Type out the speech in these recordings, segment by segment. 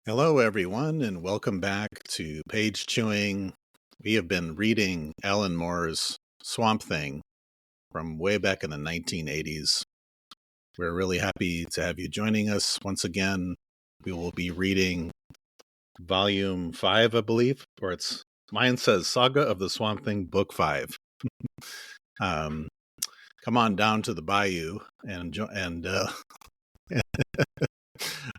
Hello, everyone, and welcome back to Page Chewing. We have been reading Alan Moore's Swamp Thing from way back in the 1980s. We're really happy to have you joining us once again. We will be reading Volume 5, I believe, or mine says Saga of the Swamp Thing, Book 5. Come on down to the bayou and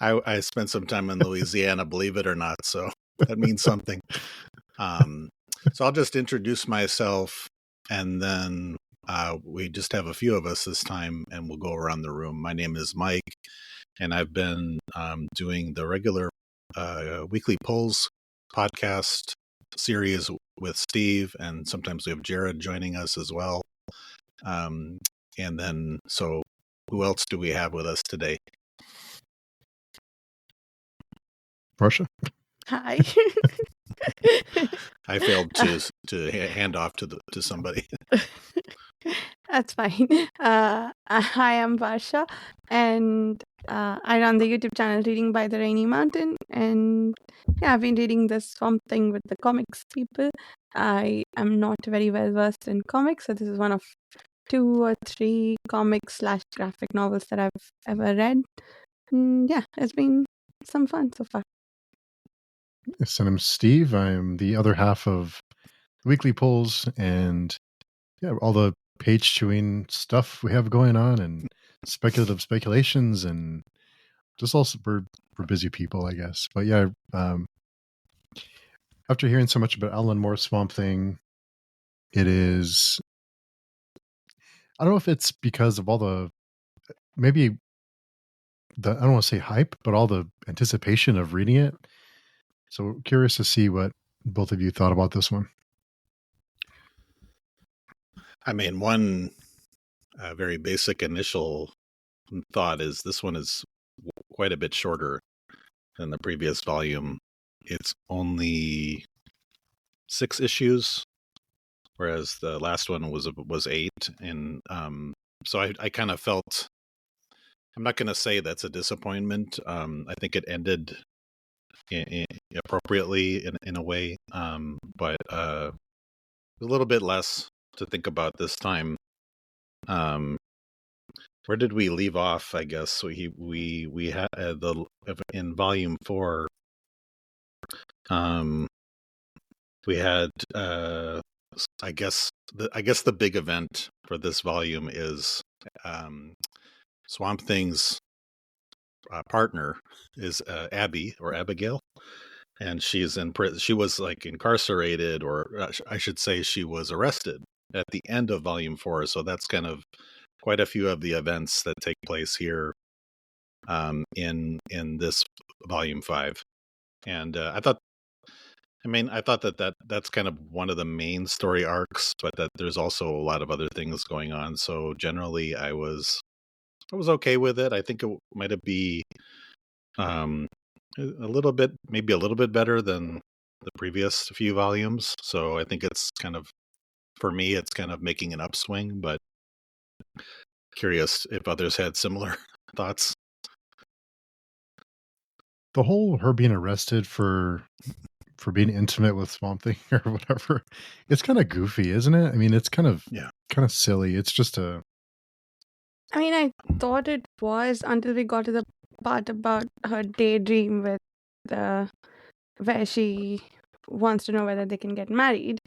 I spent some time in Louisiana, believe it or not, so that means something. So I'll just introduce myself, and then we just have a few of us this time, and we'll go around the room. My name is Mike, and I've been doing the regular weekly polls podcast series with Steve, and sometimes we have Jared joining us as well. And then, so who else do we have with us today? Marcia? Hi. I failed to hand off to somebody. That's fine. Hi, I'm Varsha, and I run the YouTube channel Reading by the Rainy Mountain. And yeah, I've been reading this Swamp Thing with the comics people. I am not very well versed in comics, so this is one of 2 or 3 comics/graphic novels that I've ever read. And yeah, it's been some fun so far. Yes, and I'm Steve. I'm the other half of Weekly Polls and all the page chewing stuff we have going on and speculative speculations and just also we're busy people, I guess. But yeah, after hearing so much about Alan Moore's Swamp Thing, it is, I don't know if it's because of all the, maybe the, I don't want to say hype, but all the anticipation of reading it. So curious to see what both of you thought about this one. I mean, one very basic initial thought is this one is quite a bit shorter than the previous volume. It's only 6 issues, whereas the last one was 8. And so I kind of felt, I'm not going to say that's a disappointment. I think it ended appropriately in a way, but a little bit less to think about this time. Where did we leave off? I guess so. We had in volume 4. We had I guess the big event for this volume is Swamp Thing's partner is Abby or Abigail, and she's in prison. She was like incarcerated, or I should say she was arrested at the end of volume 4. So that's kind of quite a few of the events that take place here in this volume 5. And I thought that's kind of one of the main story arcs, but that there's also a lot of other things going on. So generally I was okay with it. I think it might be maybe a little bit better than the previous few volumes. So I think it's kind of, for me, it's kind of making an upswing, but curious if others had similar thoughts. The whole her being arrested for being intimate with Swamp Thing or whatever, it's kind of goofy, isn't it? I mean, it's kind of silly. It's just I mean, I thought it was until we got to the part about her daydream with where she wants to know whether they can get married,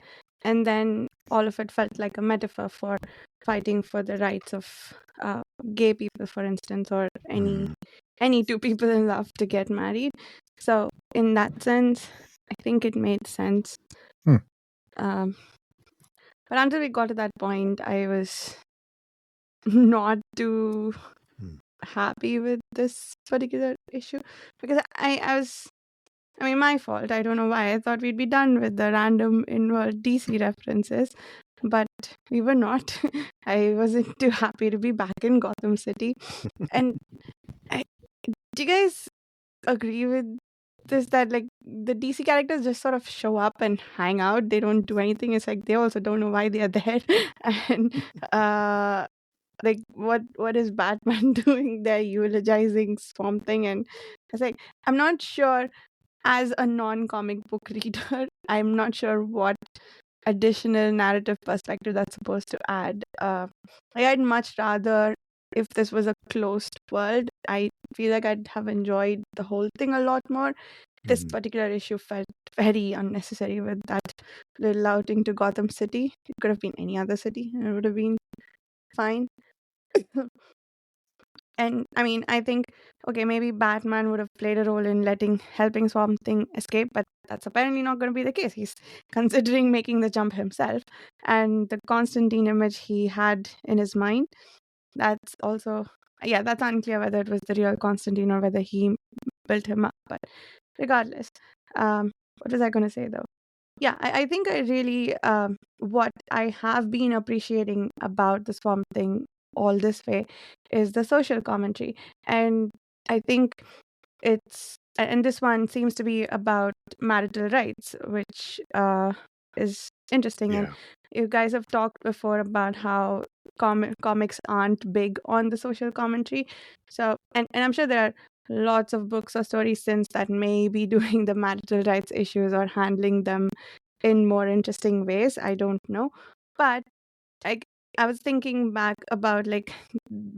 and then all of it felt like a metaphor for fighting for the rights of gay people, for instance, or any 2 people in love to get married. So in that sense, I think it made sense. But until we got to that point, I was not too happy with this particular issue, because I mean, my fault. I don't know why. I thought we'd be done with the random inward DC references, but we were not. I wasn't too happy to be back in Gotham City. And do you guys agree with this, that like the DC characters just sort of show up and hang out? They don't do anything. It's like they also don't know why they are there. And like what is Batman doing there eulogizing Swamp Thing? And it's like, I'm not sure as a non-comic book reader, I'm not sure what additional narrative perspective that's supposed to add. I'd much rather if this was a closed world. I feel like I'd have enjoyed the whole thing a lot more. This Mhm. particular issue felt very unnecessary with that little outing to Gotham City. It could have been any other city and it would have been fine. And I mean, I think, okay, maybe Batman would have played a role in helping Swamp Thing escape, but that's apparently not going to be the case. He's considering making the jump himself. And the Constantine image he had in his mind, that's also, yeah, that's unclear whether it was the real Constantine or whether he built him up. But regardless, what was I going to say though? Yeah, I think I really, what I have been appreciating about the Swamp Thing all this way is the social commentary. And I think and this one seems to be about marital rights, which is interesting. And Yeah. you guys have talked before about how comics aren't big on the social commentary. So, and I'm sure there are lots of books or stories since that may be doing the marital rights issues or handling them in more interesting ways. I don't know. But I, I was thinking back about like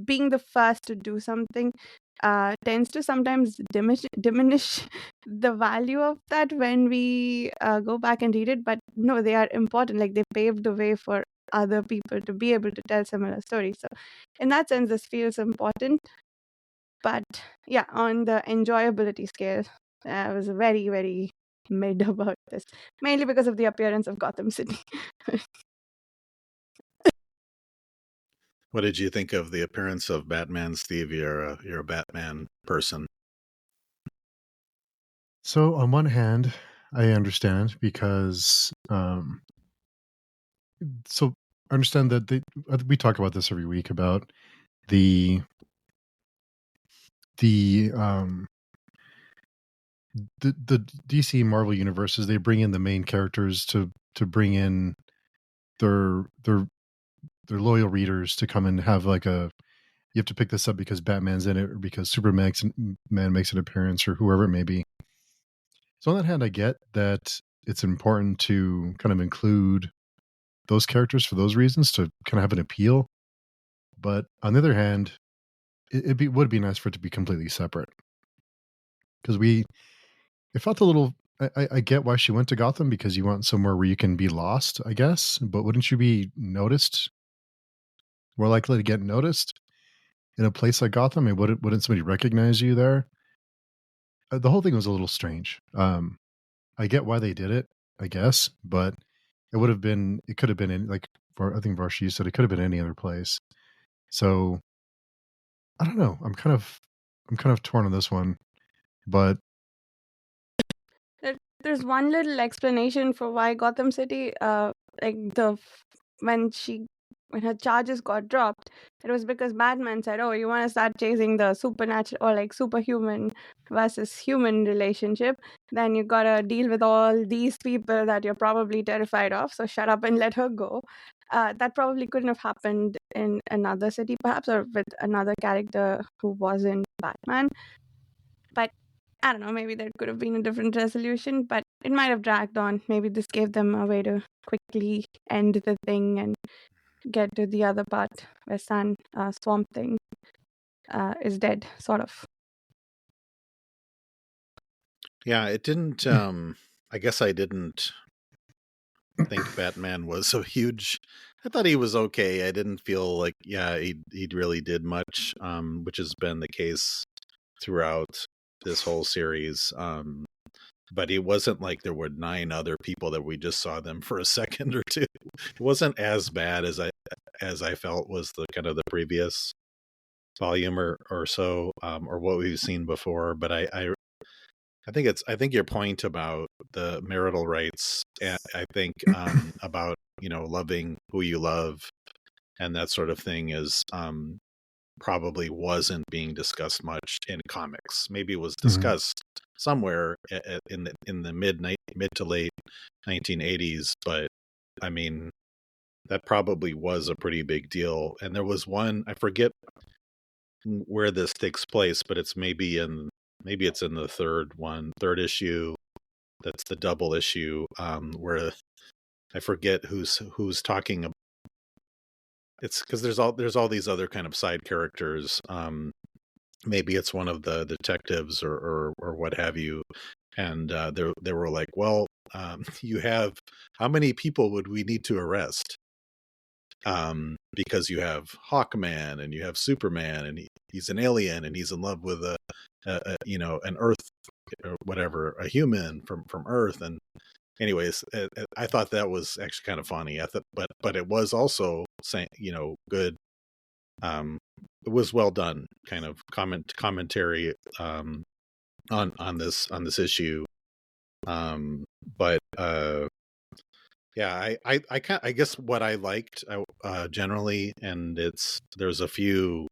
being the first to do something tends to sometimes diminish the value of that when we go back and read it. But no, they are important. Like they paved the way for other people to be able to tell similar stories. So, in that sense, this feels important. But yeah, on the enjoyability scale, I was very, very mid about this, mainly because of the appearance of Gotham City. What did you think of the appearance of Batman, Steve? You're a Batman person. So on one hand, I understand because so I understand that we talk about this every week about the the um the DC Marvel universes. They bring in the main characters to bring in their their their loyal readers to come and have like a you have to pick this up because Batman's in it or because Man makes an appearance or whoever it may be. So on that hand, I get that it's important to kind of include those characters for those reasons to kind of have an appeal. But on the other hand, would be nice for it to be completely separate because it felt a little. I get why she went to Gotham because you want somewhere where you can be lost, I guess. But wouldn't you be noticed? More likely to get noticed in a place like Gotham? And wouldn't somebody recognize you there? The whole thing was a little strange. I get why they did it, I guess, but it could have been in like I think Varshi said it could have been any other place. So I don't know. I'm kind of torn on this one, but There's one little explanation for why Gotham City, like when she when her charges got dropped, it was because Batman said, "Oh, you want to start chasing the supernatural or like superhuman versus human relationship? Then you gotta deal with all these people that you're probably terrified of. So shut up and let her go." That probably couldn't have happened in another city, perhaps, or with another character who wasn't Batman. But I don't know, maybe there could have been a different resolution, but it might have dragged on. Maybe this gave them a way to quickly end the thing and get to the other part where Swamp Thing is dead, sort of. Yeah, it didn't. I guess I didn't think Batman was so huge. I thought he was okay. I didn't feel like he really did much, which has been the case throughout this whole series. But it wasn't like there were 9 other people that we just saw them for a second or two. It wasn't as bad as I felt was the kind of the previous volume or so, or what we've seen before. But I think your point about the marital rights, and I think about loving who you love and that sort of thing is probably wasn't being discussed much in comics. Maybe it was mhm. discussed somewhere in the mid to late 1980s, but I mean that probably was a pretty big deal. And there was one, I forget where this takes place, but it's maybe in maybe it's in the third issue. That's the double issue, where I forget who's talking. It's because there's all these other kind of side characters. Maybe it's one of the detectives or what have you, and they were like, well, you have, how many people would we need to arrest? Because you have Hawkman and you have Superman, and he's an alien and he's in love with an Earth or whatever, a human from Earth. And anyways, I thought that was actually kind of funny. I thought, but it was also saying, good. It was well done, kind of commentary on this issue. But yeah, I guess what I liked generally, and there's a few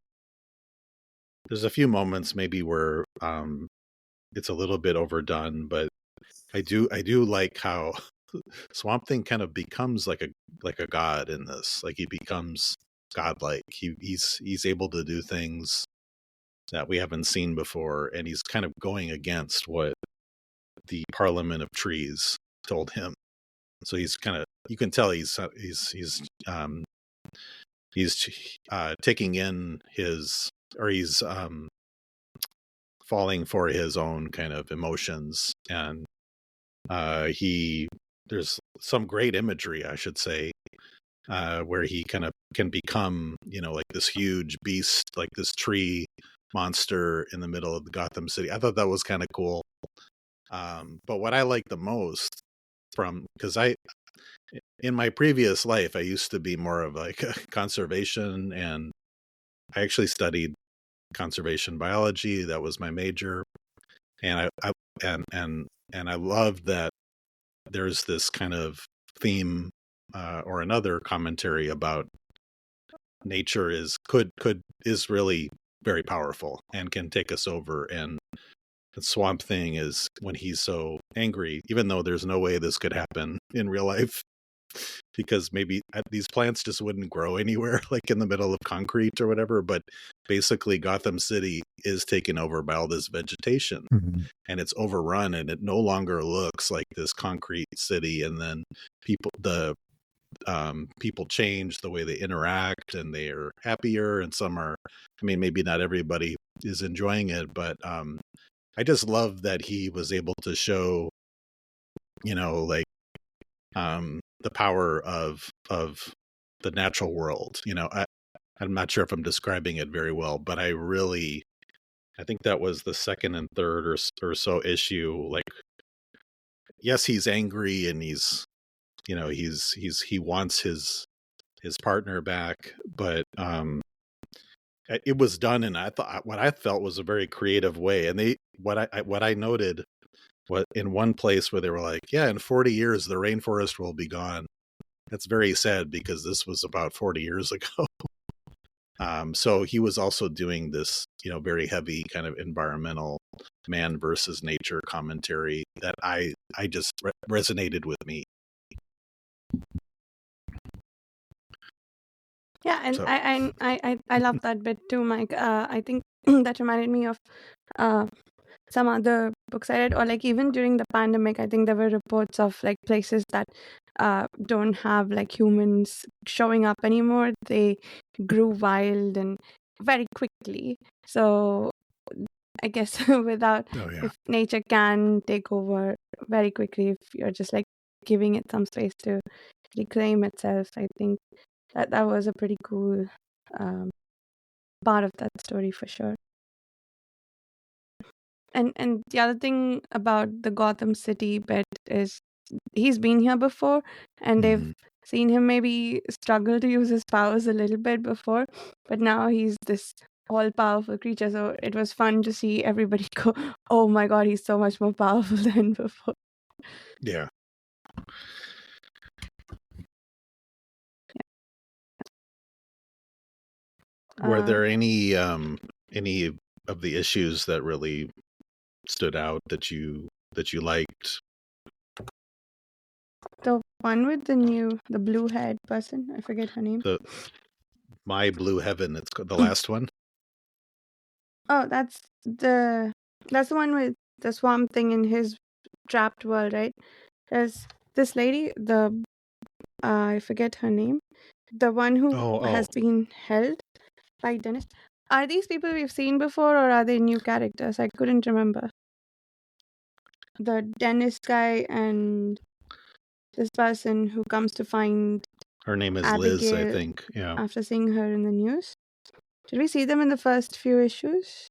moments maybe where it's a little bit overdone, but I do like how Swamp Thing kind of becomes like a god in this. Like he becomes godlike. He's able to do things that we haven't seen before, and he's kind of going against what the Parliament of Trees told him. So he's kind of, you can tell he's taking in he's falling for his own kind of emotions, and there's some great imagery, I should say, where he kind of can become, like this huge beast, like this tree monster in the middle of the Gotham City. I thought that was kind of cool. But what I like the most because in my previous life, I used to be more of like a conservation, and I actually studied conservation biology. That was my major. And I loved that there's this kind of theme, or another commentary about nature is really very powerful and can take us over. And the Swamp Thing is, when he's so angry, even though there's no way this could happen in real life, because maybe these plants just wouldn't grow anywhere, like in the middle of concrete or whatever. But basically Gotham City is taken over by all this vegetation, and it's overrun, and it no longer looks like this concrete city. And then people change the way they interact, and they are happier, and some are, maybe not everybody is enjoying it, but I just love that he was able to show, like, the power of the natural world. I'm not sure if I'm describing it very well, but I think that was the second and third or so issue. Like, yes, he's angry, and he's he wants his partner back, but it was done in, I thought, what I felt was a very creative way. And what I noted, in one place where they were like, yeah, in 40 years the rainforest will be gone. That's very sad, because this was about 40 years ago. So he was also doing this, very heavy kind of environmental man versus nature commentary that I just resonated with me. Yeah, and So I love that bit too, Mike. I think that reminded me of some other books I read, or like even during the pandemic, I think there were reports of like places that don't have like humans showing up anymore. They grew wild and very quickly. So I guess if nature can take over very quickly, if you're just like giving it some space to reclaim itself, I think that was a pretty cool part of that story for sure. And the other thing about the Gotham City bit is he's been here before, and they've seen him maybe struggle to use his powers a little bit before, but now he's this all-powerful creature. So it was fun to see everybody go, "Oh my God, he's so much more powerful than before." Yeah. Were there any of the issues that really stood out that you liked? The one with the blue haired person, I forget her name. My Blue Heaven, it's the last one. Oh, that's the That's the one with the Swamp Thing in his trapped world, right? There's this lady, the I forget her name, the one who has been held by Dennis. Are these people we've seen before, or are they new characters? I couldn't remember. The Dennis guy and this person who comes to find Her name is Liz, Abigail I think. Yeah. after seeing her in the news. Did we see them in the first few issues?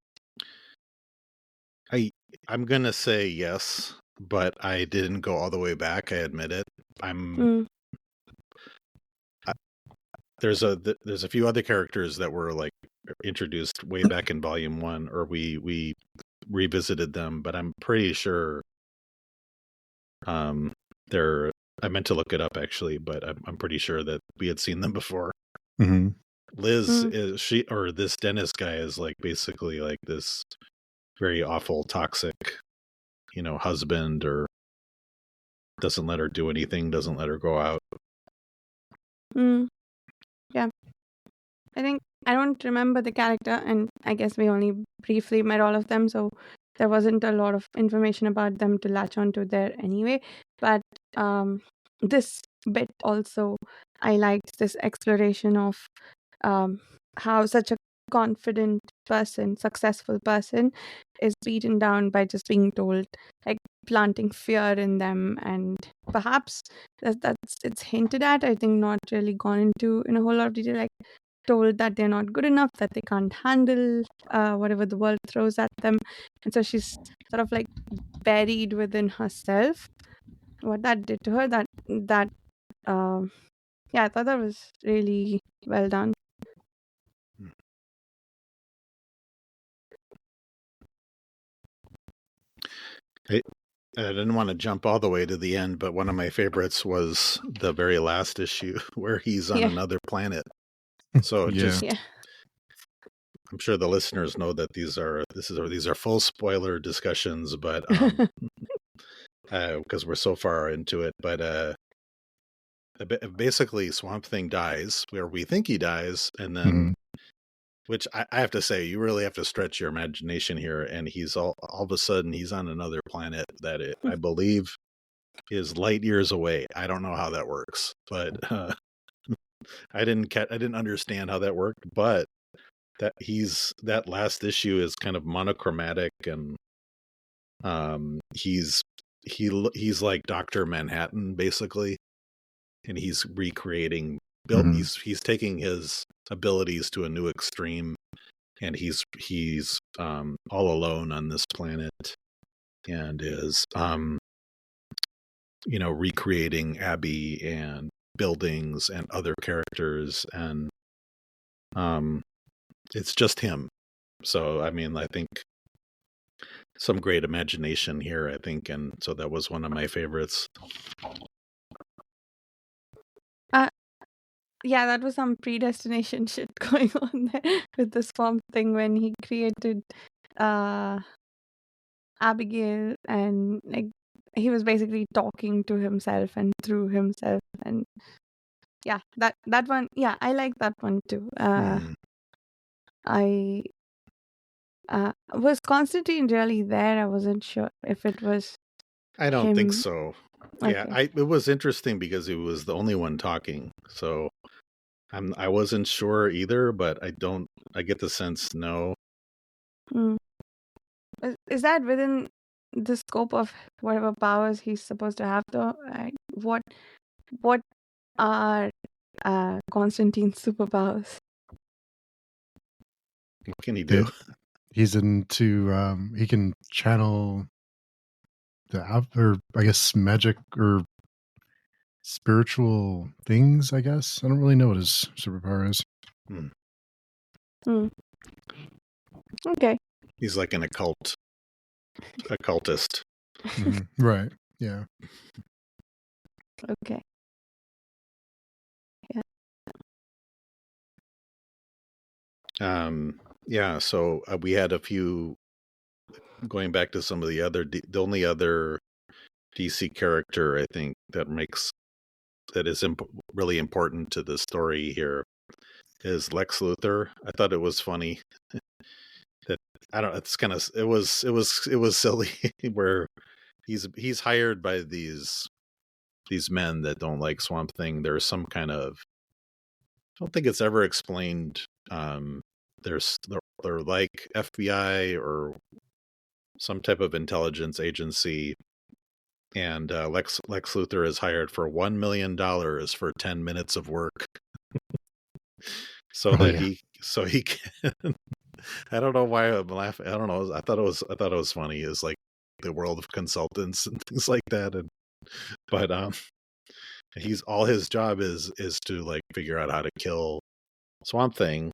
I'm gonna say yes, but I didn't go all the way back. I admit it. There's a few other characters that were like introduced way back in volume 1, or we revisited them, but I'm pretty sure they're. I meant to look it up actually, but I'm pretty sure that we had seen them before. Mm-hmm. Liz is this Dennis guy is like basically like this very awful, toxic, husband, or doesn't let her do anything, doesn't let her go out. Yeah. I don't remember the character, and I guess we only briefly met all of them, so there wasn't a lot of information about them to latch onto there anyway. But this bit also, I liked this exploration of how such a confident person, successful person, is beaten down by just being told, like planting fear in them, and perhaps it's hinted at. I think not really gone into in a whole lot of detail, like told that they're not good enough, that they can't handle whatever the world throws at them, and so she's sort of like buried within herself. What that did to her, yeah, I thought that was really well done. I didn't want to jump all the way to the end, but one of my favorites was the very last issue where he's on another planet. So I'm sure the listeners know that these are full spoiler discussions, but because we're so far into it, but basically Swamp Thing dies, where we think he dies, and then which I have to say, you really have to stretch your imagination here, and he's all of a sudden he's on another planet that I believe is light years away. I don't know how that works, but I didn't understand how that worked, but that last issue is kind of monochromatic, and he's like Dr. Manhattan basically, and he's recreating he's taking his abilities to a new extreme, and he's all alone on this planet, and is recreating Abby and buildings and other characters, and it's just him. So I mean, I think some great imagination here, I think, and so that was one of my favorites. Yeah, that was some predestination shit going on there with the Swamp Thing when he created Abigail, and like he was basically talking to himself and through himself, and yeah, that one, yeah, I like that one too. I was Constantine really there? I wasn't sure if it was. I don't think so. Okay. Yeah, it was interesting because he was the only one talking, so I wasn't sure either, but I get the sense no. Is that within the scope of whatever powers he's supposed to have though? What are Constantine's superpowers? What can he do? He's into he can channel or I guess magic or spiritual things, I guess. I don't really know what his superpower is. Okay. He's like an occultist. Right. Yeah. Okay. Yeah. So we had a few, going back to some of the only other DC character I think that is really important to the story here is Lex Luthor. I thought it was funny that I don't. It's kind of. It was silly where he's hired by these men that don't like Swamp Thing. There's some kind of. I don't think it's ever explained. They're like FBI or some type of intelligence agency, and Lex Luthor is hired for $1 million for 10 minutes of work, so Oh that yeah. he can. I don't know why I'm laughing. I don't know. I thought it was funny. It's like the world of consultants and things like that, but he's all his job is to like figure out how to kill Swamp Thing.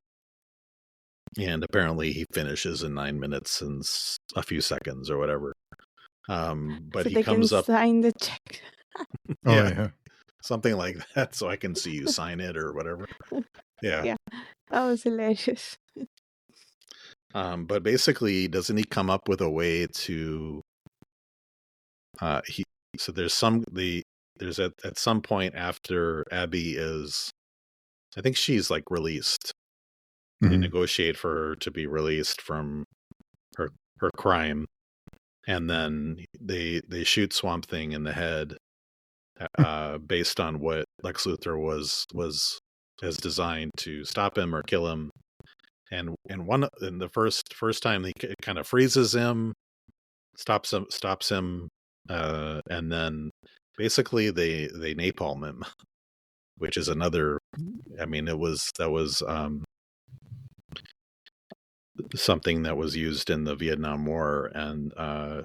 And apparently he finishes in 9 minutes and a few seconds or whatever. But So he they can comes up, sign the check. Oh yeah, yeah. something like that, so I can see you sign it or whatever. Yeah. Yeah, that was hilarious. But basically, doesn't he come up with a way to? He so there's at some point after Abby is, I think she's like released. They Mhm. negotiate for her to be released from her crime, and then they shoot Swamp Thing in the head, based on what Lex Luthor has designed to stop him or kill him. And in the first time he kind of freezes him, stops him, and then basically they napalm him, which is another. I mean, that was something that was used in the Vietnam War, and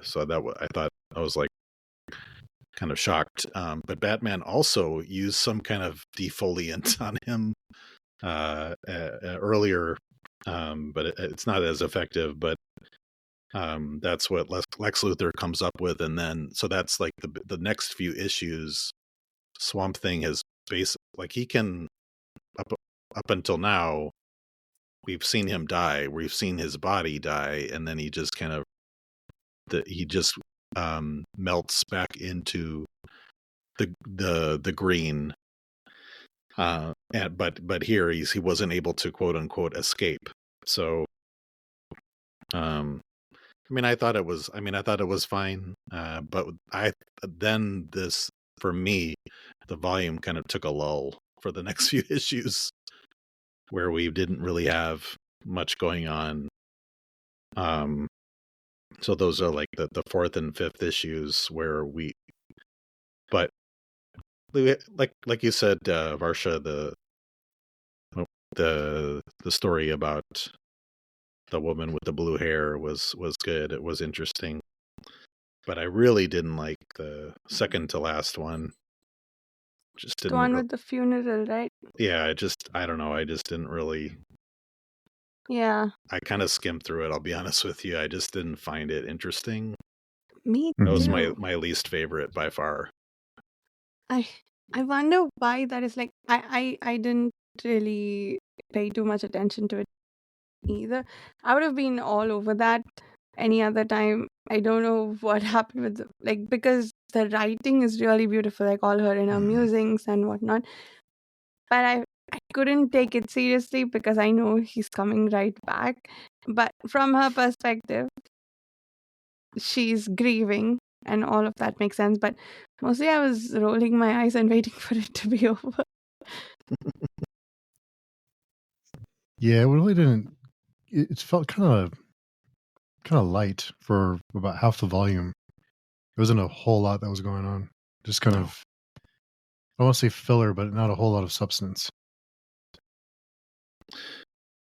so I thought I was like kind of shocked. But Batman also used some kind of defoliant on him earlier, but it's not as effective. But that's what Lex Luthor comes up with, and then so that's like the next few issues. Swamp Thing has like he can up until now. We've seen him die. We've seen his body die, and then he just kind of melts back into the green. But here he wasn't able to quote unquote escape. So, I mean, I thought it was fine. But then this for me, the volume kind of took a lull for the next few issues, where we didn't really have much going on. So those are like the fourth and fifth issues where but like you said, Varsha, the story about the woman with the blue hair was good. It was interesting, but I really didn't like the second to last one. Just The didn't. one with the funeral, right? Yeah, I don't know. I just didn't really. Yeah, I kind of skimmed through it. I'll be honest with you. I just didn't find it interesting. me That was Mhm. too. my least favorite by far. I I wonder why that is like. I didn't really pay too much attention to it either. I would have been all over that any other time. I don't know what happened with like because the writing is really beautiful, like all her inner musings and whatnot. But I couldn't take it seriously because I know he's coming right back. But from her perspective, she's grieving and all of that makes sense. But mostly I was rolling my eyes and waiting for it to be over. Yeah, it really didn't. It felt kind of light for about half the volume. There wasn't a whole lot that was going on. Just kind No. of, I want to say filler, but not a whole lot of substance.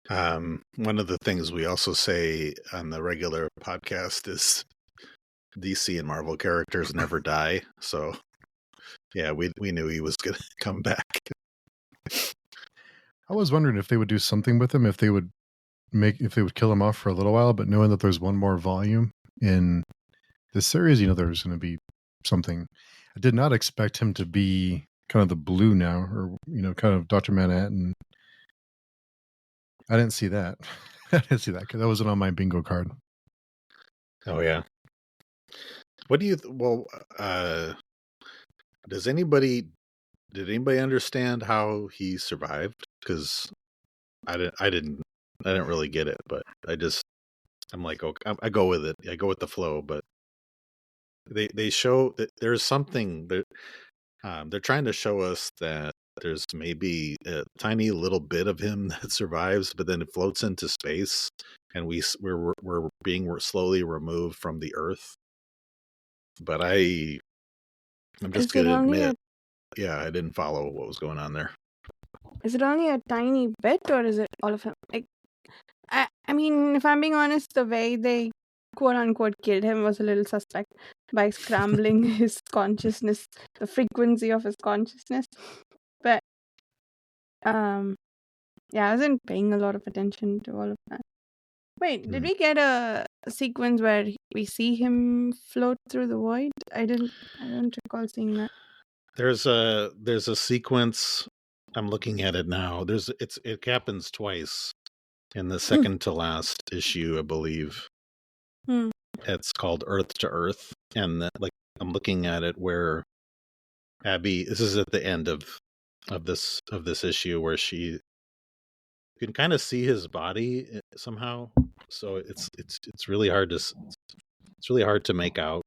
One of the things we also say on the regular podcast is DC and Marvel characters never die. So yeah, we knew he was gonna come back. I was wondering if they would do something with him, if they would kill him off for a little while, but knowing that there's one more volume in this series, there's going to be something. I did not expect him to be kind of the Blue now, or kind of Dr. Manhattan. I didn't see that. I didn't see that because that wasn't on my bingo card. Oh yeah. What do you? Well, did anybody understand how he survived? Because I didn't really get it, but I just I'm like, okay, I go with it. I go with the flow, but they show that there's something that they're trying to show us that there's maybe a tiny little bit of him that survives, but then it floats into space, and we're being slowly removed from the Earth. But I'm just Is it gonna only admit, a yeah, I didn't follow what was going on there. is it only a tiny bit, or is it all of him? Like, I mean, if I'm being honest, the way they quote unquote killed him was a little suspect by scrambling his consciousness, the frequency of his consciousness. But yeah, I wasn't paying a lot of attention to all of that. Wait, did we get a sequence where we see him float through the void? I don't recall seeing that. There's a sequence. I'm looking at it now. It happens twice in the second to last issue, I believe. It's called Earth to Earth, and like I'm looking at it where Abby. This is at the end of this issue where you can kind of see his body somehow. So it's really hard to make out,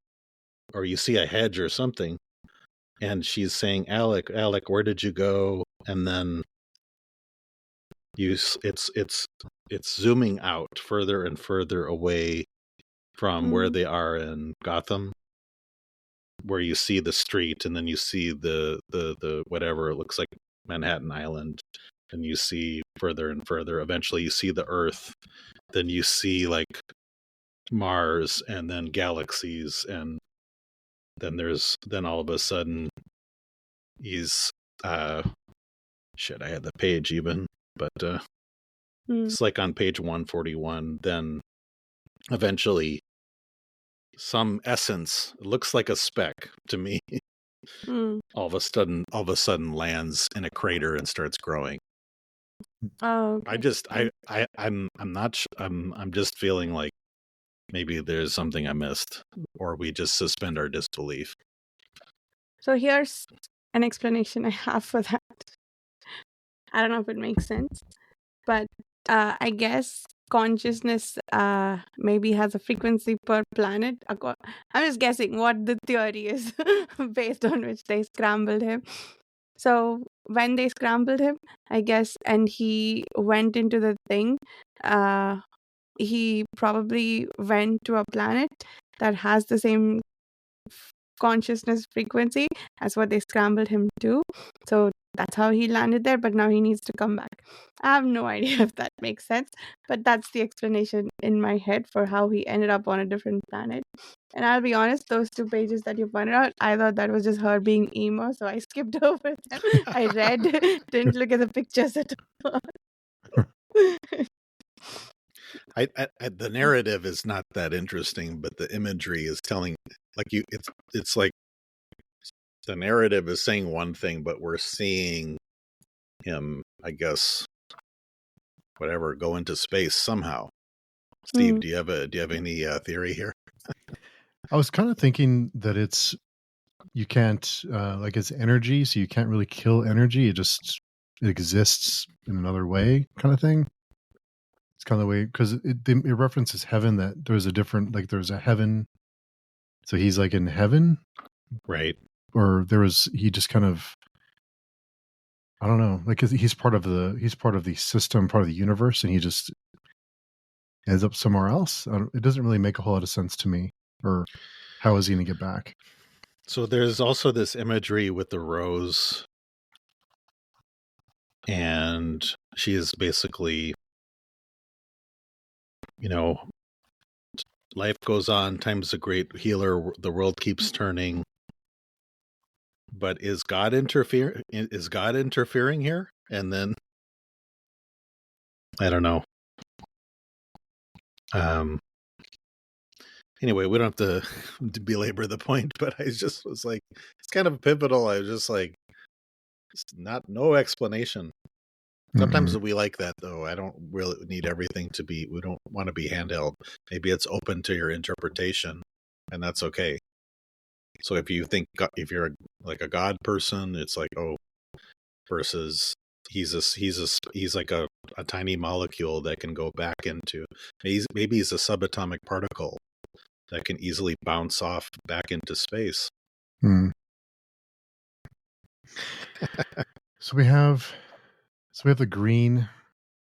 or you see a hedge or something, and she's saying, "Alec, Alec, where did you go?" And then it's zooming out further and further away from where they are in Gotham, where you see the street, and then you see the whatever it looks like Manhattan Island, and you see further and further. Eventually, you see the Earth, then you see like Mars, and then galaxies, and then all of a sudden he's shit. I had the page even, but it's like on page 141. Then eventually, some essence, it looks like a speck to me, all of a sudden lands in a crater and starts growing. Oh, okay. I'm just feeling like maybe there's something I missed, or we just suspend our disbelief. So here's an explanation I have for that. I don't know if it makes sense, but I guess consciousness maybe has a frequency per planet. I'm just guessing what the theory is based on which they scrambled him. So when they scrambled him, I guess, and he went into the thing, he probably went to a planet that has the same consciousness frequency as what they scrambled him to. So that's how he landed there, but now he needs to come back. I have no idea if that makes sense, but that's the explanation in my head for how he ended up on a different planet. And I'll be honest, those 2 pages that you pointed out, I thought that was just her being emo, so I skipped over them. I read, didn't look at the pictures at all. The narrative is not that interesting, but the imagery is telling, like it's like the narrative is saying one thing, but we're seeing him, I guess, whatever, go into space somehow. Steve, do you have any theory here? I was kind of thinking that you can't like it's energy, so you can't really kill energy. It exists in another way, kind of thing. It's kind of the way, because it references heaven, that there's a heaven, so he's like in heaven, right? Or he just kind of, I don't know, like he's part of the system, part of the universe, and he just ends up somewhere else. It doesn't really make a whole lot of sense to me. Or how is he going to get back? So there's also this imagery with the rose, and she is basically, life goes on, time's a great healer, the world keeps turning. But is God interfering here? And then I don't know. Anyway, we don't have to belabor the point, but I just was like, it's kind of pivotal. I was just like, it's no explanation. Sometimes we like that, though. I don't really need everything we don't want to be handheld. Maybe it's open to your interpretation, and that's okay. So if you're like a God person, it's like, oh, versus he's like a tiny molecule that can go back into. Maybe he's a subatomic particle that can easily bounce off back into space. Hmm. So we have the green.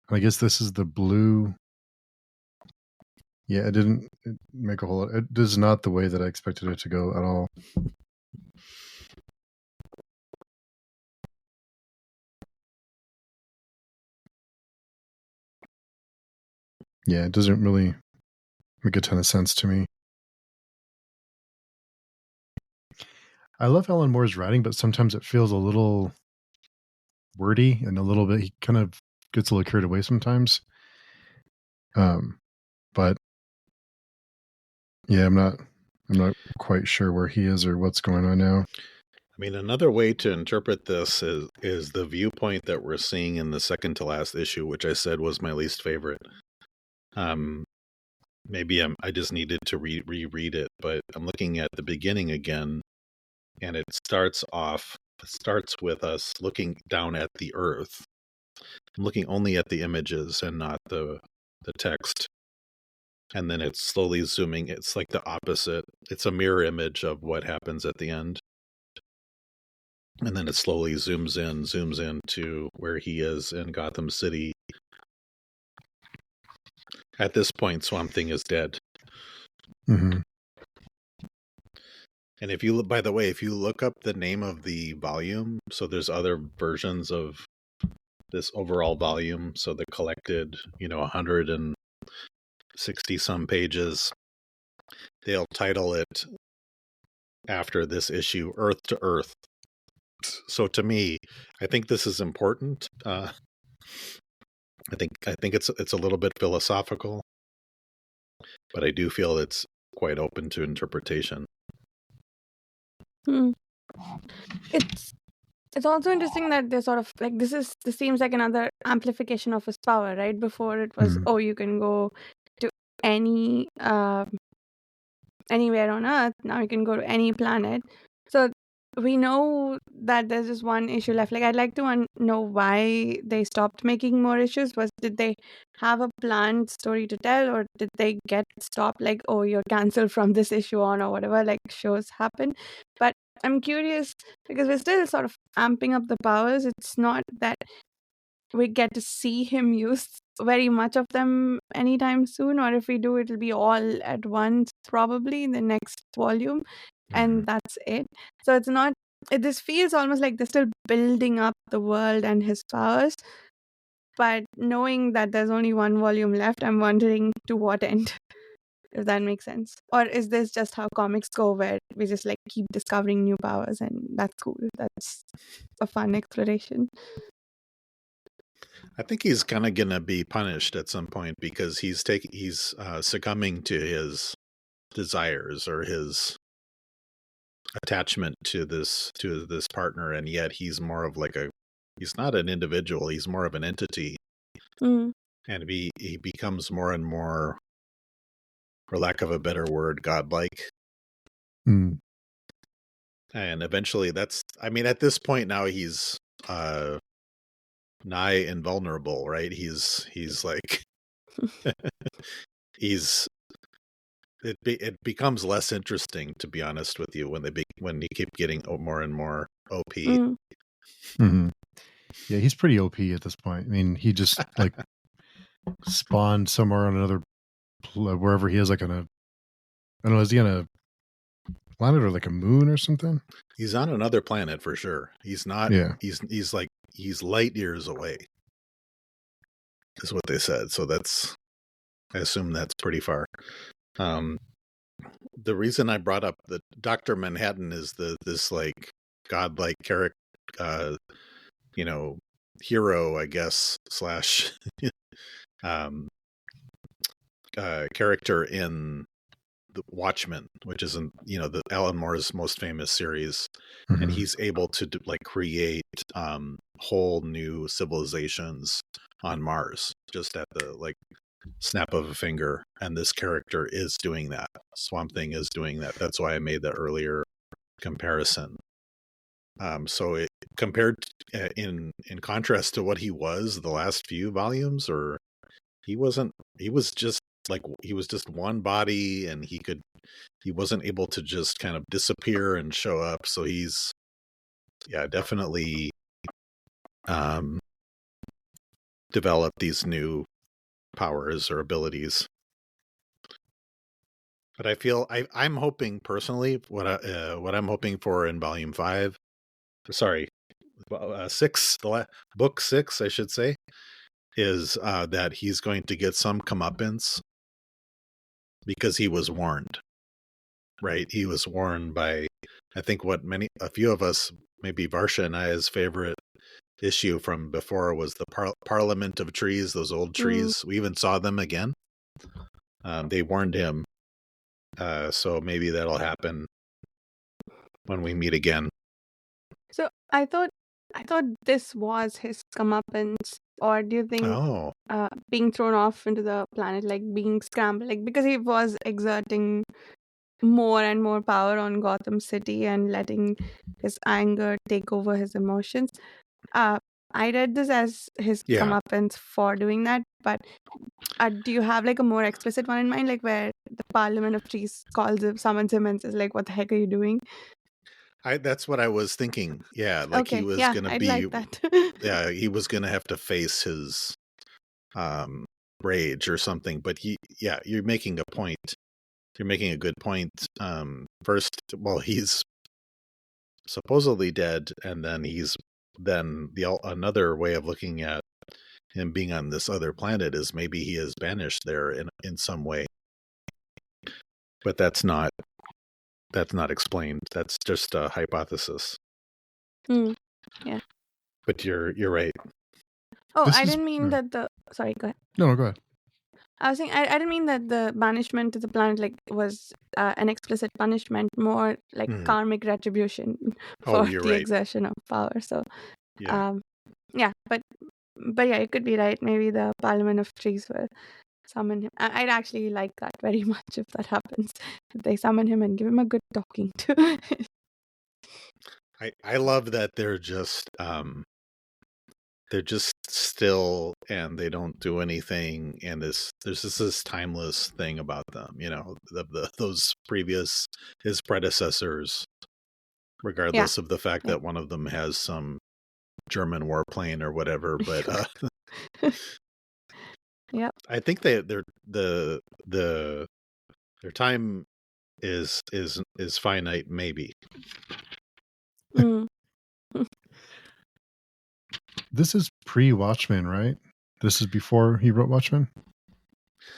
I guess this is the blue. Yeah, it didn't make a whole lot. It is not the way that I expected it to go at all. Yeah, it doesn't really make a ton of sense to me. I love Alan Moore's writing, but sometimes it feels a little wordy and a little bit. He kind of gets a little carried away sometimes. But yeah, I'm not quite sure where he is or what's going on now. I mean, another way to interpret this is the viewpoint that we're seeing in the second to last issue, which I said was my least favorite. Maybe I just needed to reread it, but I'm looking at the beginning again, and it starts with us looking down at the earth. I'm looking only at the images and not the text. And then it's slowly zooming. It's like the opposite. It's a mirror image of what happens at the end. And then it slowly zooms in to where he is in Gotham City. At this point, Swamp Thing is dead. Mm-hmm. And if you, by the way, if you look up the name of the volume, so there's other versions of this overall volume. So the collected, 160 some pages, they'll title it after this issue, Earth to Earth. So to me, I think this is important. I think it's a little bit philosophical, but I do feel it's quite open to interpretation. It's also interesting that they're sort of like this seems like another amplification of his power, right? Before it was, Mm-hmm. you can go to any anywhere on Earth. Now you can go to any planet. So we know that there's just one issue left. Like, I'd like to know why they stopped making more issues. Did they have a planned story to tell, or did they get stopped? Like, oh, you're cancelled from this issue on, or whatever. Like shows happen. But I'm curious because we're still sort of amping up the powers. It's not that we get to see him use very much of them anytime soon, or if we do, it'll be all at once, probably in the next volume, and that's it. So it's not. This feels almost like they're still building up the world and his powers, but knowing that there's only one volume left, I'm wondering to what end. If that makes sense, or is this just how comics go, where we just like keep discovering new powers, and that's cool. That's a fun exploration. I think he's kind of gonna be punished at some point because he's succumbing to his desires or his attachment to this partner, and yet he's more of like he's not an individual, he's more of an entity. And he becomes more and more, for lack of a better word, godlike. And eventually at this point now he's nigh invulnerable, right? He's like it becomes less interesting, to be honest with you, when you keep getting more and more OP. Mm-hmm. Yeah, he's pretty OP at this point. I mean, he just like spawned somewhere on another wherever he is, like on a, I don't know, is he on a planet or like a moon or something? He's on another planet for sure. He's not. Yeah. He's light years away, is what they said. So I assume that's pretty far. The reason I brought up the Dr. Manhattan is this like godlike character, hero, I guess, slash character in the Watchmen, which is the Alan Moore's most famous series. Mm-hmm. And he's able to like create whole new civilizations on Mars just at the like snap of a finger, and this character is doing that. Swamp Thing is doing that. That's why I made the earlier comparison. So it compared in contrast to what he was the last few volumes, or he was just one body, and he wasn't able to just kind of disappear and show up. So he's definitely developed these new powers or abilities. But I feel I'm hoping personally what I'm hoping for in volume 5, sorry, 6, book 6, I should say, is that he's going to get some comeuppance because he was warned, right? He was warned by, I think a few of us, maybe Varsha and I's favorite issue from before was the Parliament of Trees, those old trees. We even saw them again. They warned him. So maybe that'll happen when we meet again. So I thought this was his comeuppance, or do you think being thrown off into the planet, like being scrambled, like because he was exerting more and more power on Gotham City and letting his anger take over his emotions. I read this as his comeuppance for doing that, but do you have like a more explicit one in mind, like where the Parliament of Trees summons him and says like, "What the heck are you doing?" That's what I was thinking. Yeah, like he was gonna be. Like that. Yeah, he was gonna have to face his rage or something. But you're making a point. You're making a good point. First, well, he's supposedly dead, and then another way of looking at him being on this other planet is maybe he is banished there in some way. But that's not explained. That's just a hypothesis. Yeah. But you're right. Oh, I didn't mean that sorry, go ahead. No, go ahead. I was saying I didn't mean that the banishment to the planet like was an explicit punishment, more like karmic retribution for the exertion of power. So but yeah, it could be right. Maybe the Parliament of Trees will summon him. I'd actually like that very much if that happens. If they summon him and give him a good talking to. I love that they're just still, and they don't do anything, and there's just this timeless thing about them, you know, those his predecessors, regardless of the fact that one of them has some German warplane or whatever. But I think their time is finite, maybe. This is pre-Watchmen, right? This is before he wrote Watchmen?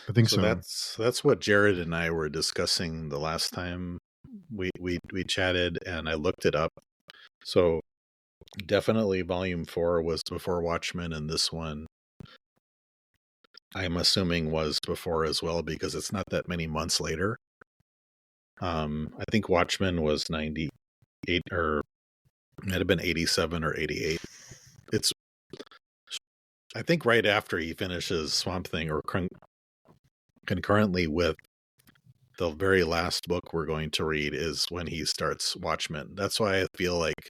I think so. That's what Jared and I were discussing the last time we chatted, and I looked it up. So definitely volume 4 was before Watchmen, and this one I'm assuming was before as well, because it's not that many months later. I think Watchmen was 98, or it might have been 87 or 88. It's, I think, right after he finishes Swamp Thing, or concurrently with the very last book we're going to read is when he starts Watchmen. That's why I feel like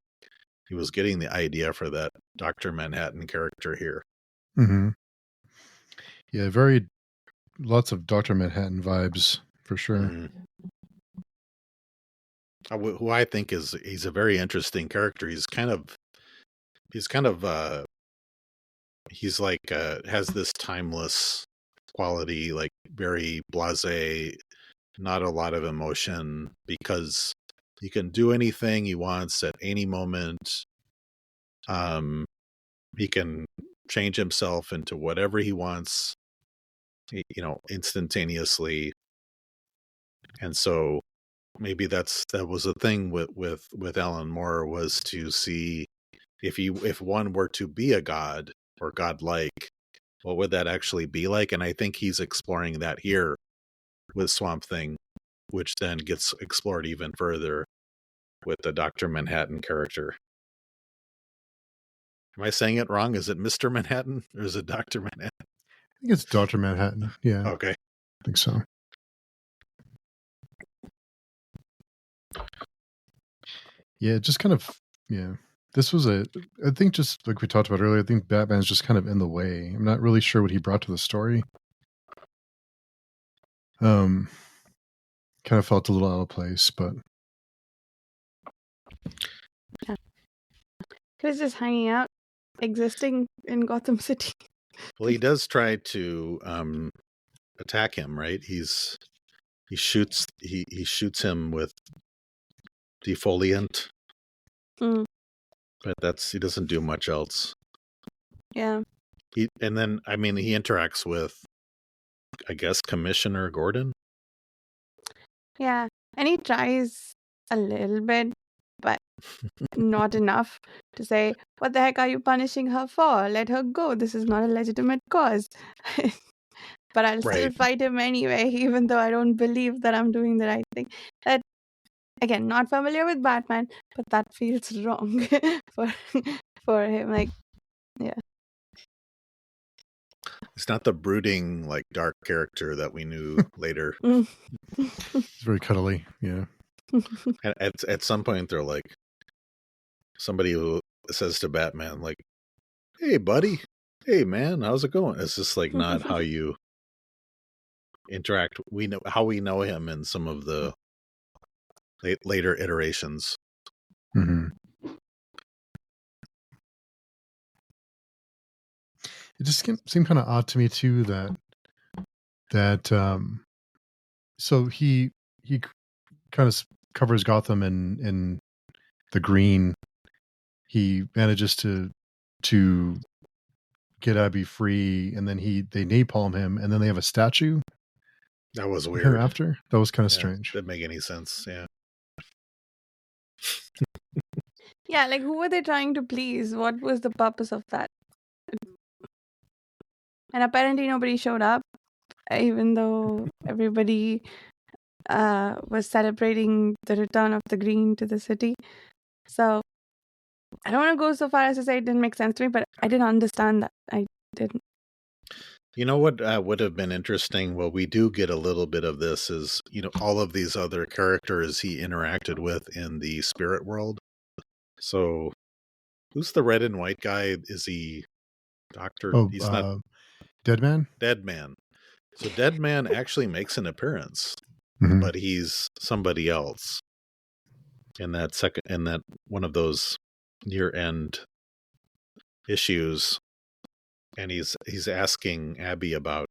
he was getting the idea for that Dr. Manhattan character here. Mm-hmm. Yeah, lots of Dr. Manhattan vibes for sure. Mm-hmm. Who I think he's a very interesting character. He's like has this timeless quality, like very blasé, not a lot of emotion, because he can do anything he wants at any moment. He can change himself into whatever he wants, instantaneously. And so maybe that was a thing with Alan Moore, was to see if one were to be a god or godlike, what would that actually be like? And I think he's exploring that here with Swamp Thing, which then gets explored even further with the Dr. Manhattan character. Am I saying it wrong? Is it Mr. Manhattan or is it Dr. Manhattan? I think it's Dr. Manhattan. Yeah. Okay. I think so. Yeah, just kind of Yeah. This was I think just like we talked about earlier, I think Batman's just kind of in the way. I'm not really sure what he brought to the story. Kind of felt a little out of place, but Yeah. He was just hanging out, existing in Gotham City. Well, he does try to attack him, right? He shoots him with defoliant, Mm, but he doesn't do much else. yeah. He interacts with, I guess, Commissioner Gordon. Yeah. And he tries a little bit, but not enough to say, what the heck are you punishing her for? Let her go. This is not a legitimate cause. But I'll still Right. fight him anyway, even though I don't believe that I'm doing the right thing. That, again, not familiar with Batman, but that feels wrong for for him. Like, yeah. He's not the brooding, like, dark character that we knew later. it's very cuddly. Yeah. At some point, they're like, somebody who says to Batman, like, "Hey, buddy. Hey, man. How's it going?" It's just like not how you interact. We know how we know him in some of the later iterations. Mm-hmm. It just seemed kind of odd to me too that so he kind of covers Gotham in the green. He manages to get Abby free, and then they napalm him, and then they have a statue That was of him weird. after. That was kind of Yeah, strange. didn't make any sense. Yeah. Yeah, like who were they trying to please? What was the purpose of that? And apparently nobody showed up, even though everybody was celebrating the return of the green to the city. So I don't want to go so far as to say it didn't make sense to me, but I didn't understand that. I didn't. You know what would have been interesting? Well, we do get a little bit of this is, all of these other characters he interacted with in the spirit world. So who's the red and white guy? Is he Doctor? Oh, He's not Dead Man. Dead Man. So Dead Man actually makes an appearance, Mm-hmm. but he's somebody else in that one of those year end issues. And he's asking Abby about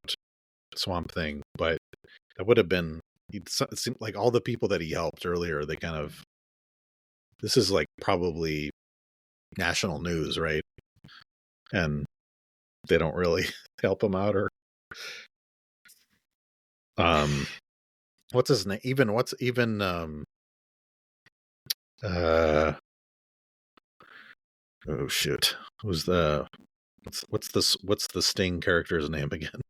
Swamp Thing, but that would have been, it seemed like all the people that he helped earlier, this is like probably national news, right? And they don't really help him out, or what's his name? Oh shoot, who's the what's the Sting character's name again?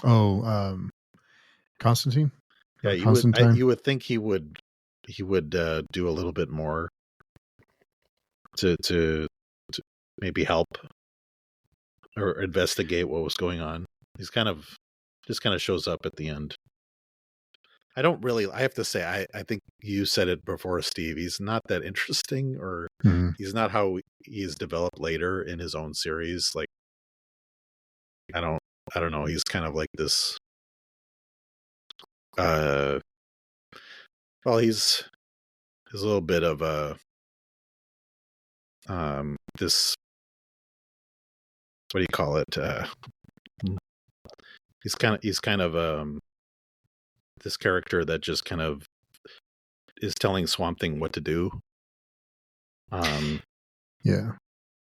Oh, Constantine. Yeah, Constantine. you would think he would do a little bit more to maybe help or investigate what was going on. He's just kind of shows up at the end. I have to say, I think you said it before, Steve. He's not that interesting, or Mm-hmm. he's not how he's developed later in his own series. Like, I don't know. He's kind of like this, well, he's a little bit of a, this, what do you call it? He's kind of this character that just kind of is telling Swamp Thing what to do. Yeah,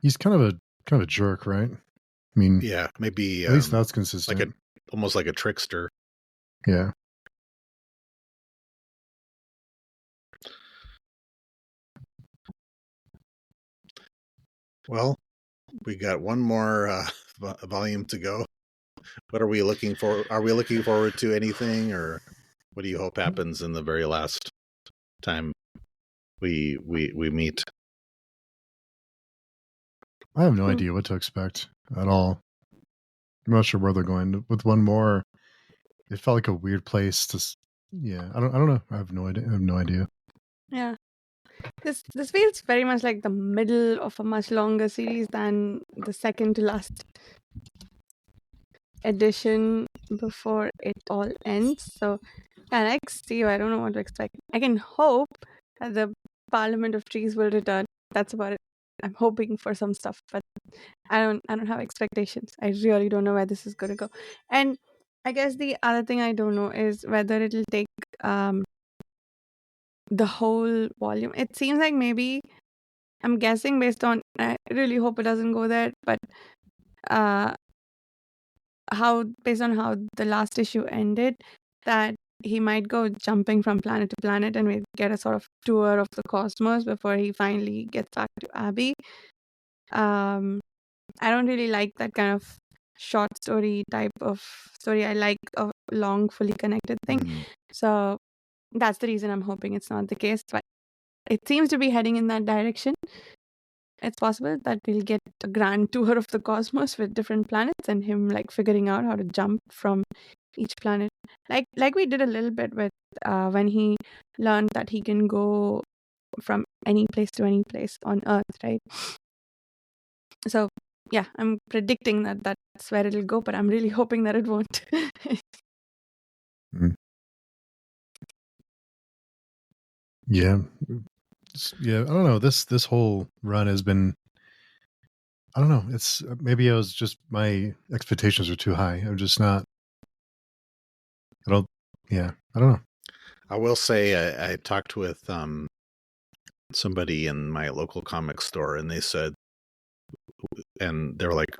he's kind of a jerk, right? I mean, yeah, maybe at least that's consistent. Almost like a trickster. Yeah. Well, we got one more volume to go. What are we looking for? Are we looking forward to anything, or what do you hope happens in the very last time we meet? I have no idea what to expect at all. I'm not sure where they're going with one more. It felt like a weird place to. Yeah, I don't know. I have no idea. Yeah. This feels very much like the middle of a much longer series than the second to last edition before it all ends. So yeah, like Steve, I don't know what to expect. I can hope that the Parliament of Trees will return. That's about it. I'm hoping for some stuff, but I don't have expectations. I really don't know where this is gonna go. And I guess the other thing I don't know is whether it'll take um the whole volume. It seems like maybe I'm guessing based on I really hope it doesn't go there, but uh how based on how the last issue ended, that he might go jumping from planet to planet and we get a sort of tour of the cosmos before he finally gets back to Abby. Um I don't really like that kind of short story type of story. I like a long, fully connected thing. Mhm. So that's the reason I'm hoping it's not the case. But it seems to be heading in that direction. It's possible that we'll get a grand tour of the cosmos with different planets and him like figuring out how to jump from each planet. Like we did a little bit with when he learned that he can go from any place to any place on Earth, right? So yeah, I'm predicting that that's where it'll go, but I'm really hoping that it won't. Yeah. Yeah, I don't know. This whole run has been, I don't know. It's maybe I was just, my expectations are too high. I'm just not. I don't. Yeah, I don't know. I will say I talked with somebody in my local comic store, and they said, and they were like,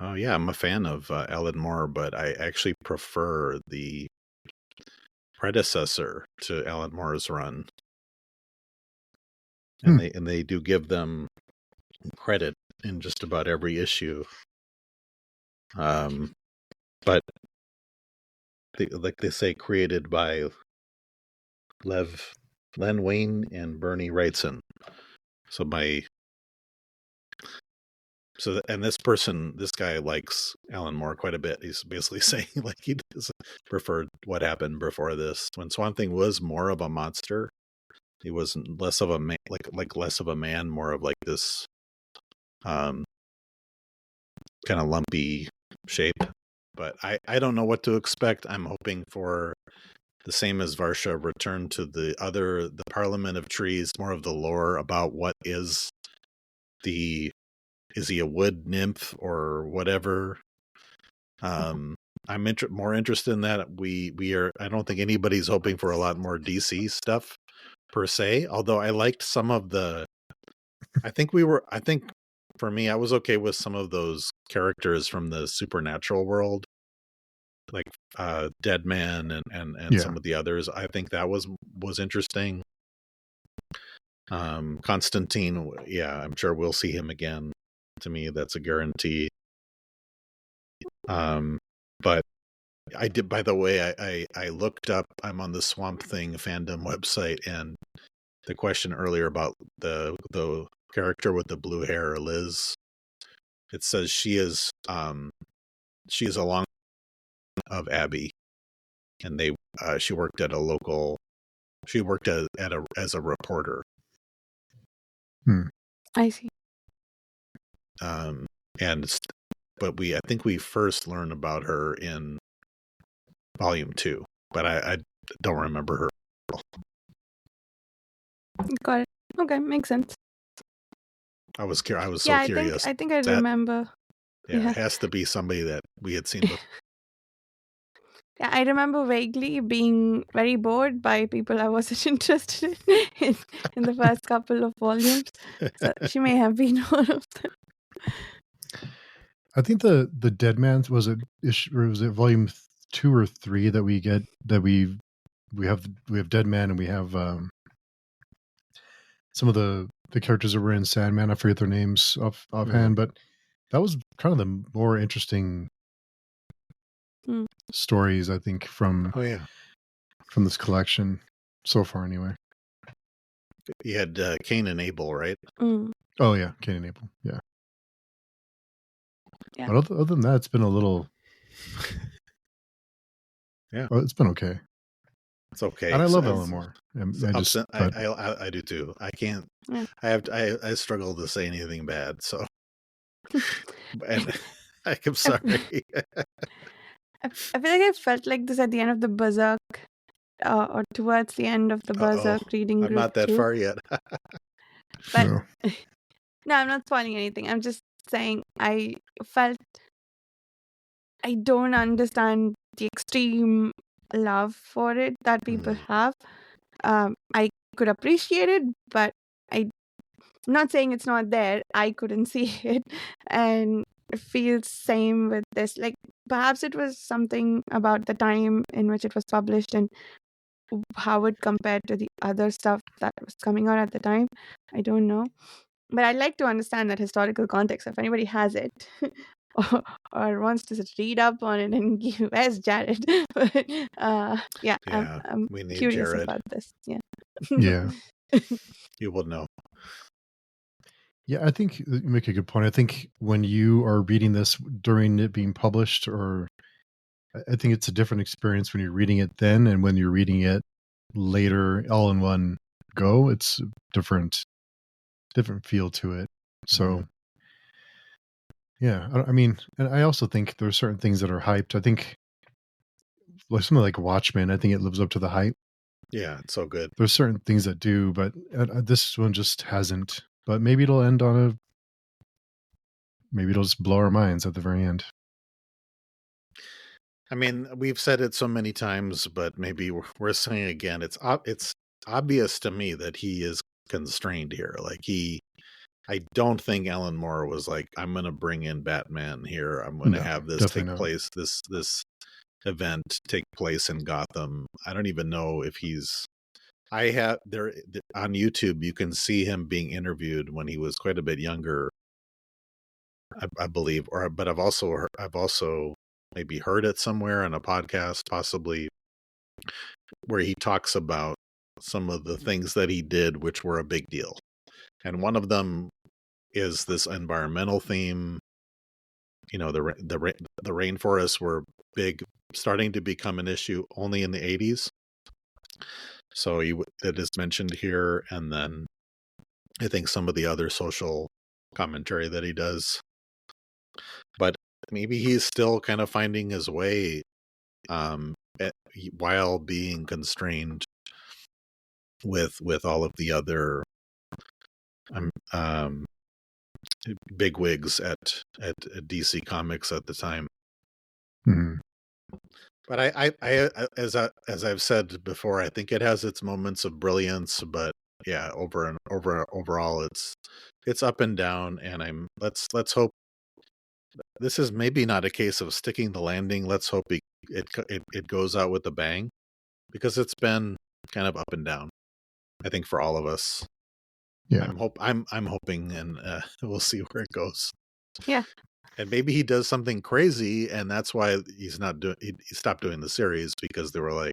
"Oh yeah, I'm a fan of Alan Moore, but I actually prefer the predecessor to Alan Moore's run." And they do give them credit in just about every issue. But like they say, created by Len Wein and Bernie Wrightson. And this guy likes Alan Moore quite a bit. He's basically saying like he doesn't prefer what happened before this. When Swamp Thing was more of a monster, he was less of a man, like less of a man, more of like this kind of lumpy shape. But I don't know what to expect. I'm hoping for the same as Varsha, return to the Parliament of Trees, more of the lore about what is he a wood nymph or whatever. I'm more interested in that. We are. I don't think anybody's hoping for a lot more DC stuff per se. Although I liked some of the. I think for me, I was okay with some of those characters from the supernatural world, like Dead Man and some of the others. I think that was interesting. Constantine, yeah, I'm sure we'll see him again. To me, that's a guarantee. But I did, by the way, I looked up, I'm on the Swamp Thing fandom website, and the question earlier about the character with the blue hair, Liz, it says she is along of Abby, and she worked at a local, as a reporter. I see. But I think we first learned about her in volume 2, but I don't remember her. Got it. Okay, makes sense. I was so Yeah, curious. I think I remember. Yeah, it has to be somebody that we had seen before. Yeah, I remember vaguely being very bored by people I wasn't interested in the first couple of volumes. So she may have been one of them. I think the Dead Man was it volume 2 or 3 that we get, that we have Dead Man, and we have some of the characters that were in Sandman. I forget their names offhand, but that was kind of the more interesting stories, I think, from from this collection so far, anyway. You had Cain and Abel, right? Oh yeah, Cain and Abel, yeah. But other than that, it's been a little. Yeah, Well, it's been okay. It's okay. And I love Alan Moore. I do too. I can't. Yeah. I struggle to say anything bad. So, and I'm sorry. I feel like I felt like this at the end of the Berserk, or towards the end of the Berserk reading I'm group not that too. far yet. But No. no, I'm not spoiling anything. I'm just saying I felt I don't understand the extreme love for it that people have. I could appreciate it, but I'm not saying it's not there. I couldn't see it, and it feels same with this. Like perhaps it was something about the time in which it was published and how it compared to the other stuff that was coming out at the time. I don't know, but I'd like to understand that historical context if anybody has it. Or wants to just read up on it and give. Where's Jared? But yeah, I'm we need curious Jared. about this. Yeah. Yeah. You will know. Yeah, I think you make a good point. I think when you are reading this during it being published, or I think it's a different experience when you're reading it then and when you're reading it later all in one go. It's a different feel to it. So yeah, I mean, and I also think there are certain things that are hyped. I think like something like Watchmen, I think it lives up to the hype. Yeah, it's so good. There's certain things that do, but this one just hasn't. But maybe it'll end on maybe it'll just blow our minds at the very end. I mean, we've said it so many times, but maybe we're saying again. It's obvious to me that he is constrained here. Like I don't think Alan Moore was like, I'm going to bring in Batman here. I'm going to have this take place. This event take place in Gotham. I don't even know if he's. I have there on YouTube. You can see him being interviewed when he was quite a bit younger, I believe. But I've also maybe heard it somewhere on a podcast, possibly, where he talks about some of the things that he did, which were a big deal. And one of them is this environmental theme. You know, the rainforests were big, starting to become an issue only in the 80s. So it is mentioned here, and then I think some of the other social commentary that he does. But maybe he's still kind of finding his way while being constrained with all of the other big wigs at DC Comics at the time. Mm-hmm. But I as I've said before, I think it has its moments of brilliance, but yeah, overall it's up and down, and let's hope this is maybe not a case of sticking the landing. Let's hope it goes out with a bang, because it's been kind of up and down, I think, for all of us. Yeah, I'm hoping, and we'll see where it goes. Yeah. And maybe he does something crazy, and that's why he stopped doing the series, because they were like,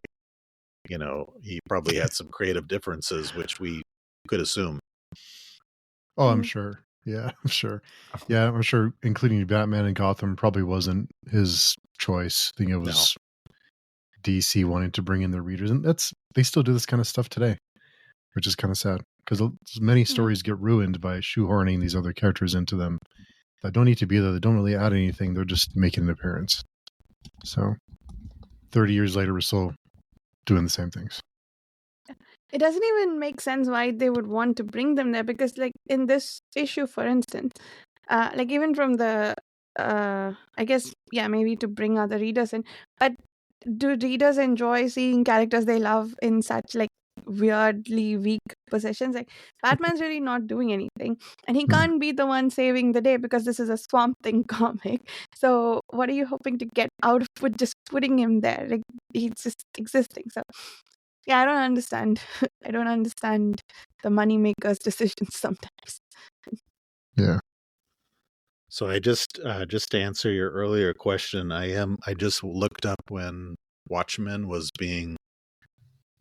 you know, he probably had some creative differences, which we could assume. Oh, I'm sure. Yeah, I'm sure. Yeah, I'm sure including Batman and Gotham probably wasn't his choice. I think it was DC wanting to bring in their readers. And they still do this kind of stuff today, which is kind of sad, because many stories get ruined by shoehorning these other characters into them that don't need to be there. They don't really add anything. They're just making an appearance. So 30 years later, we're still doing the same things. It doesn't even make sense why they would want to bring them there, because like in this issue, for instance, like even from the I guess, yeah, maybe to bring other readers in, but do readers enjoy seeing characters they love in such like weirdly weak positions? Like Batman's really not doing anything, and he can't be the one saving the day because this is a Swamp Thing comic. So what are you hoping to get out of just putting him there? Like he's just existing. So yeah, I don't understand. I don't understand the moneymakers' decisions sometimes. Yeah. So I just to answer your earlier question, I just looked up when Watchmen was being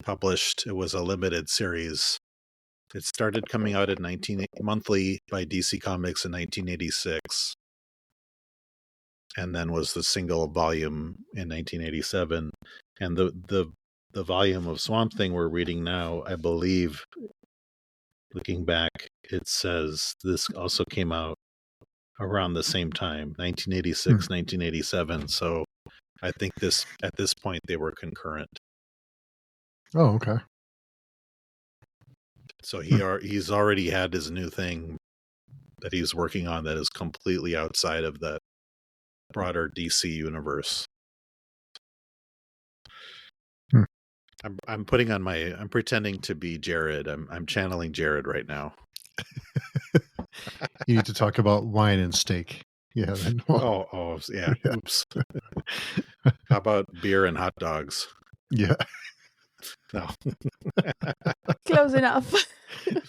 published. It was a limited series. It started coming out at monthly by DC Comics in 1986, and then was the single volume in 1987. And the the volume of Swamp Thing we're reading now, I believe, looking back, it says this also came out around the same time, 1986, 1987. So I think at this point they were concurrent. Oh, okay. So he's already had his new thing that he's working on that is completely outside of that broader DC universe. I'm putting on I'm pretending to be Jared. I'm channeling Jared right now. You need to talk about wine and steak. Yeah. Then, Yeah. Oops. How about beer and hot dogs? Yeah. No. Close enough.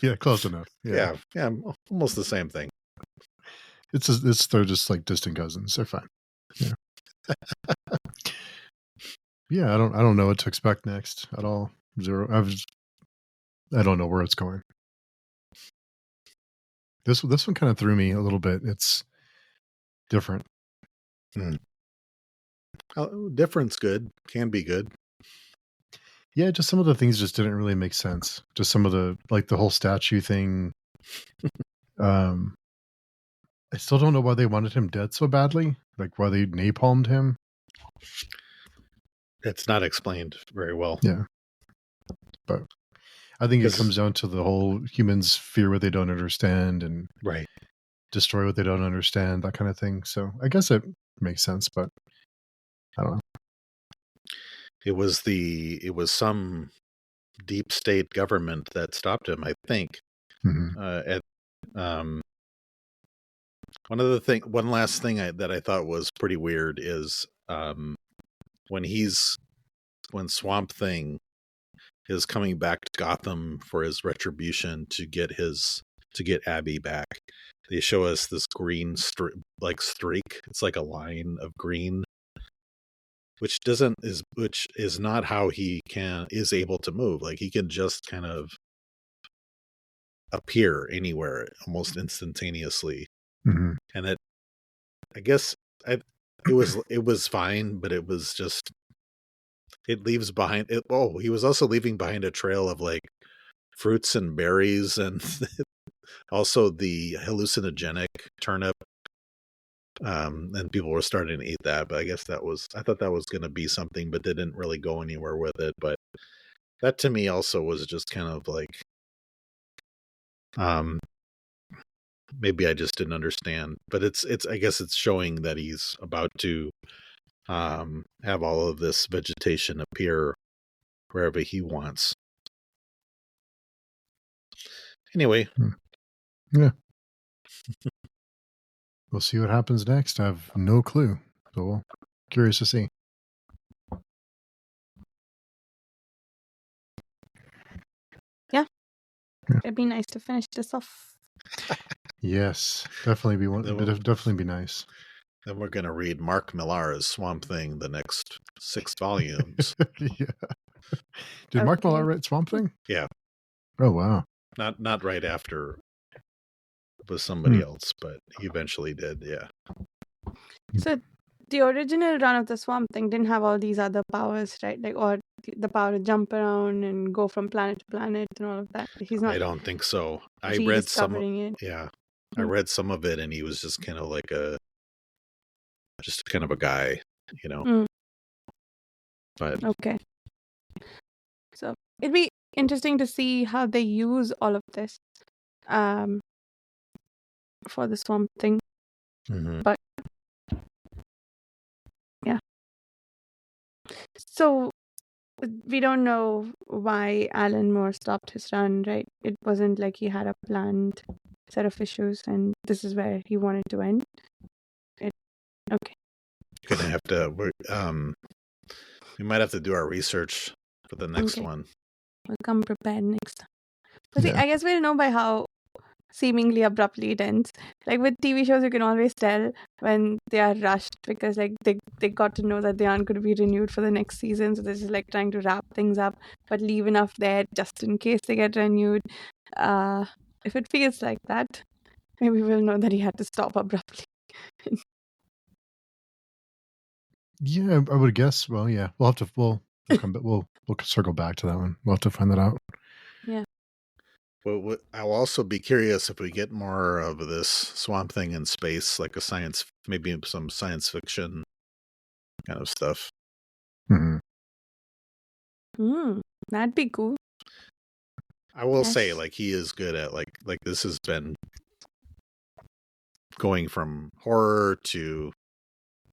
Yeah, close enough. Yeah, almost the same thing. They're just like distant cousins. They're fine. Yeah. Yeah, I don't know what to expect next at all. Zero. I don't know where it's going. This one kind of threw me a little bit. It's different. Different's good. Can be good. Yeah, just some of the things just didn't really make sense. Just some of the the whole statue thing. I still don't know why they wanted him dead so badly. Like why they napalmed him. It's not explained very well. Yeah. But I think it comes down to the whole humans fear what they don't understand and right. destroy what they don't understand, that kind of thing. So I guess it makes sense, but I don't know. It was some deep state government that stopped him, I think. One last thing that I thought was pretty weird is when Swamp Thing is coming back to Gotham for his retribution to get Abby back. They show us this green streak. It's like a line of green, which is not how he is able to move. Like he can just kind of appear anywhere almost instantaneously. And it, I guess it was fine, but it was just, it leaves behind it. Oh, he was also leaving behind a trail of like fruits and berries and also the hallucinogenic turnip. And people were starting to eat that, but I thought that was going to be something, but they didn't really go anywhere with it. But that to me also was just kind of like, maybe I just didn't understand, but I guess it's showing that he's about to have all of this vegetation appear wherever he wants. Anyway. Yeah. We'll see what happens next. I have no clue. So we'll curious to see. Yeah. It'd be nice to finish this off. Yes, definitely definitely be nice. Then we're going to read Mark Millar's Swamp Thing, the next 6 volumes. Yeah. Did Mark Millar write Swamp Thing? Yeah. Oh, wow. Not right after with somebody else, but he eventually did. Yeah. So the original run of the Swamp Thing didn't have all these other powers, right? Like, or the power to jump around and go from planet to planet and all of that. He's not. I don't think so. I read some of it, and he was just kind of like just kind of a guy, you know. But okay. So it'd be interesting to see how they use all of this for the Swamp Thing. But yeah. So we don't know why Alan Moore stopped his run, right? It wasn't like he had a planned set of issues and this is where he wanted to end. Okay. You're gonna have to we might have to do our research for the next one. We'll come prepared next time. But see, I guess we'll know by how seemingly abruptly it ends. Like with TV shows, you can always tell when they are rushed because like they got to know that they aren't going to be renewed for the next season, so they're just like trying to wrap things up but leave enough there just in case they get renewed. If it feels like that, maybe we'll know that he had to stop abruptly. Yeah, I would guess. Well, yeah, we'll We'll circle back to that one. We'll have to find that out. Yeah. Well, I'll also be curious if we get more of this Swamp Thing in space, like maybe some science fiction kind of stuff. Mm-hmm. That'd be cool. I will Yes. say, like, he is good at like this has been going from horror to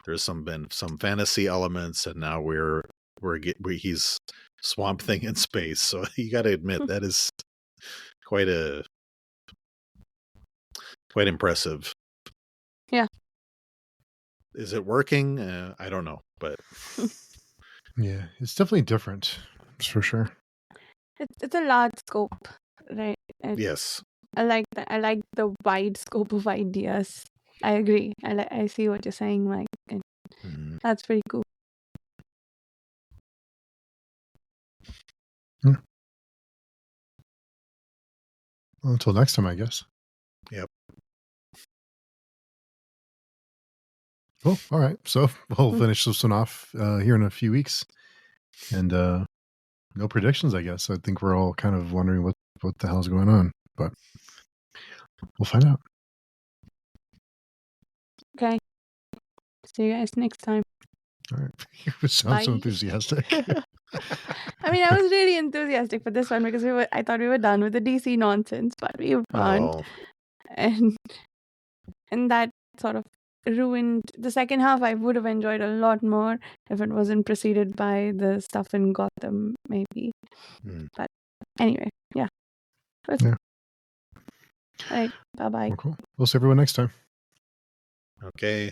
there's been some fantasy elements, and now he's Swamp Thing in space. So you got to admit that is quite impressive. Yeah. Is it working? I don't know, but Yeah, it's definitely different. That's for sure. It's a large scope, right? yes. I like that. I like the wide scope of ideas. I agree. I see what you're saying, Mike. And Mhm. that's pretty cool. Well, until next time, I guess. Yep. Cool. All right. So we'll finish this one off here in a few weeks. And no predictions, I guess. I think we're all kind of wondering what the hell's going on. But we'll find out. Okay. See you guys next time. All right. You sound so Bye. enthusiastic. I mean, I was really enthusiastic for this one because I thought we were done with the DC nonsense, but we weren't. Oh, And that sort of ruined the second half. I would have enjoyed a lot more if it wasn't preceded by the stuff in Gotham, maybe. But anyway, yeah. Yeah. All right. Bye-bye. Well, cool. We'll see everyone next time. okay.